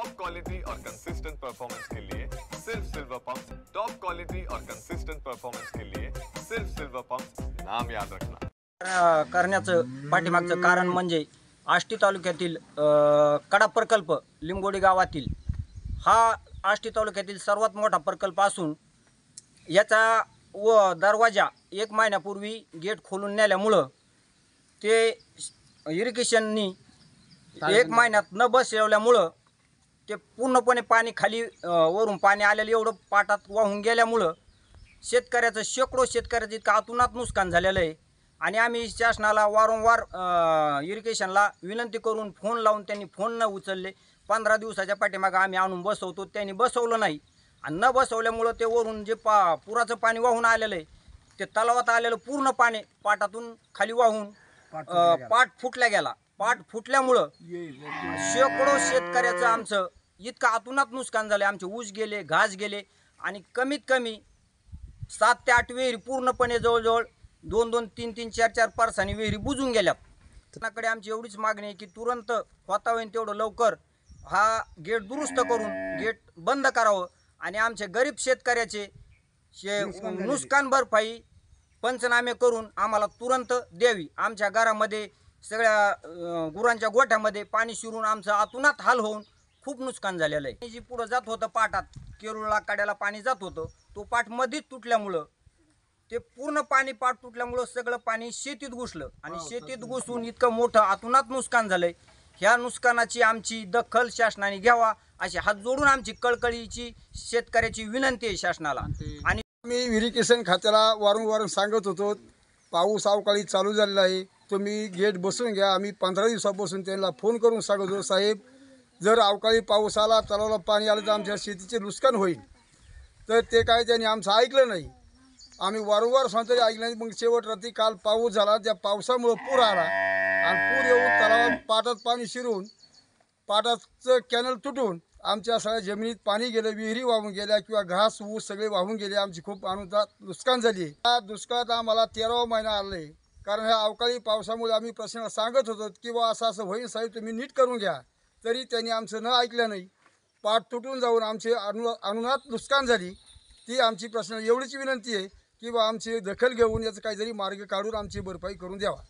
Top quality और consistent performance के लिए सिर्फ सिल्वर पंप। टॉप क्वालिटी और कंसिस्टेंट परफॉर्मेंस के लिए सिर्फ सिल्वर पंप, नाम याद रखना। करण्याचं पाठीमागचं कारण म्हणजे आष्टी तालुक्यातील कडा प्रकल्प लिंबोडी गावातील हा आष्टी तालुक्यातील सर्वात मोठा प्रकल्प असून याचा दरवाजा 1 महिन्यापूर्वी गेट खोलून नेल्यामुळं ते इरिगेशननी 1 महिन्यात न बसवल्यामुळं ते पूर्णपणे पाणी खाली वरून पाणी आलेलं एवढं पाटात वाहून गेल्यामुळं शेतकऱ्याचं शेतकऱ्याचं इतकं अतोनात नुकसान झालेलं आहे। आणि आम्ही शासनाला वारंवार इरिगेशनला विनंती करून फोन लावून त्यांनी फोन न उचलले। 15 दिवसाच्या पाठीमागे आम्ही आणून बसवतो, त्यांनी बसवलं नाही आणि न बसवल्यामुळं ते वरून जे पुराचं पाणी वाहून आलेलं आहे ते तलावात आलेलं पूर्ण पाणी पाटातून खाली वाहून पाट फुटला गेला। पाट फुटल्यामुळं शेकडो शेतकऱ्याचं आमचं इतकं अतोनात नुकसान झालं। आमचे ऊस गेले, घास गेले आणि कमीत कमी 7 ते 8 विहिरी पूर्णपणे जवळजवळ 2-2, 3-3, 4-4 परसानी विहिरी बुजून गेल्यात। त्याकडे आमची एवढीच मागणी आहे की तुरंत होता होईल तेवढं लवकर हा गेट दुरुस्त करून गेट बंद करावं आणि आमचे गरीब शेतकऱ्याचे नुकसान भरपाई पंचनामे करून आम्हाला तुरंत द्यावी। आमच्या घरामध्ये सगळ्या गुरांच्या गोठ्यामध्ये पाणी शिरून आमचं अतोनात हाल होऊन खूप नुकसान झालेलं आहे। जी पुढं जात होतं पाटात केरुळला कड्याला पाणी जात होतं, तो पाट मध्येच तुटल्यामुळं ते पूर्ण पाणी पाट तुटल्यामुळं सगळं पाणी शेतीत घुसलं आणि शेतीत घुसून इतकं मोठं अतोनात नुकसान झालंय। ह्या नुकसानाची आमची दखल शासनाने घ्यावा अशी हात जोडून आमची कळकळीची शेतकऱ्याची विनंती आहे शासनाला। आणि मी इरिगेशन खात्याला वारंवार सांगत होतो, पाऊस अवकाळी चालू झालेला आहे, तुम्ही गेट बसवून घ्या। आम्ही 15 दिवसापासून त्यांना फोन करून सांगतो, साहेब जर अवकाळी पाऊस आला, तलावाला पाणी आलं तर आमच्या शेतीचे नुकसान होईल। तर ते काय त्यांनी आमचं ऐकलं नाही। आम्ही वारंवार सांगतो ऐकलं नाही। मग शेवट रात्री काल पाऊस झाला, त्या पावसामुळं पूर आला आणि पूर येऊन तलावात पाटात पाणी शिरून पाटाचं कॅनल तुटून आमच्या सगळ्या जमिनीत पाणी गेलं, विहिरी वाहून गेल्या किंवा घास ऊस सगळे वाहून गेले। आमची खूप अनुदान नुकसान झाली। या दुष्काळात आम्हाला 13वा महिना आला आहे, कारण ह्या अवकाळी पावसामुळे आम्ही प्रश्न सांगत होतो की बा असं होईल साहेब, तुम्ही नीट करून घ्या। तरी त्यांनी आमचं न ऐकलं नाही। पाट तुटून जाऊन आमचे अनुनात नुकसान झाली। ती आमची प्रश्न एवढीच विनंती आहे की बा आमची दखल घेऊन याचं काहीतरी मार्ग काढून आमची भरपाई करून द्यावा।